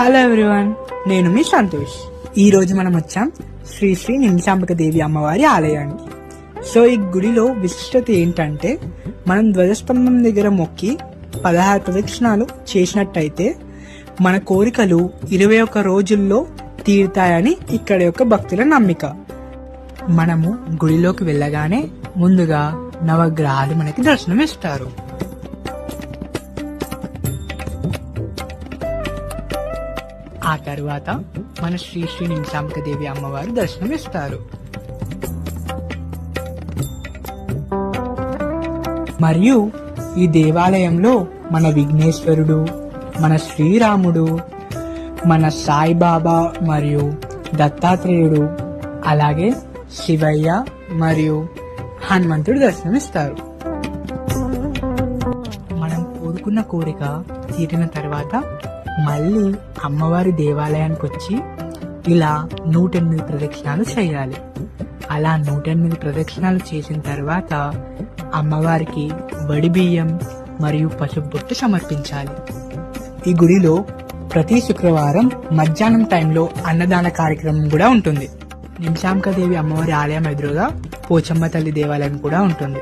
Hello everyone, నేను మీ సంతోష్. ఈ రోజు మనం వచ్చాం శ్రీ శ్రీ నిమిషాంబిక దేవి అమ్మవారి ఆలయానికి. సో ఈ గుడిలో విశిష్టత ఏంటంటే, మనం ధ్వజస్తంభం దగ్గర మొక్కి 16 ప్రదక్షిణాలు చేసినట్టయితే మన కోరికలు 21 రోజుల్లో తీరుతాయని ఇక్కడ యొక్క భక్తుల నమ్మిక. మనము గుడిలోకి వెళ్ళగానే ముందుగా నవగ్రహాలు మనకి దర్శనం ఇస్తారు. ఆ తరువాత మన శ్రీ శ్రీ నిమిషాంబిక దేవి అమ్మవారు దర్శనం ఇస్తారు. మరియు ఈ దేవాలయంలో మన విఘ్నేశ్వరుడు, మన శ్రీరాముడు, మన సాయిబాబా మరియు దత్తాత్రేయుడు, అలాగే శివయ్య మరియు హనుమంతుడు దర్శనమిస్తారు. మనం కోరుకున్న కోరిక తీరిన తర్వాత మళ్ళీ అమ్మవారి దేవాలయానికి వచ్చి ఇలా 108 ప్రదక్షిణాలు చేయాలి. అలా 108 ప్రదక్షిణాలు చేసిన తర్వాత అమ్మవారికి వడి బియ్యం మరియు పసుపు బొట్టు సమర్పించాలి. ఈ గుడిలో ప్రతి శుక్రవారం మధ్యాహ్నం టైంలో అన్నదాన కార్యక్రమం కూడా ఉంటుంది. నిమిషాంబిక దేవి అమ్మవారి ఆలయం ఎదురుగా పోచమ్మ తల్లి దేవాలయం కూడా ఉంటుంది.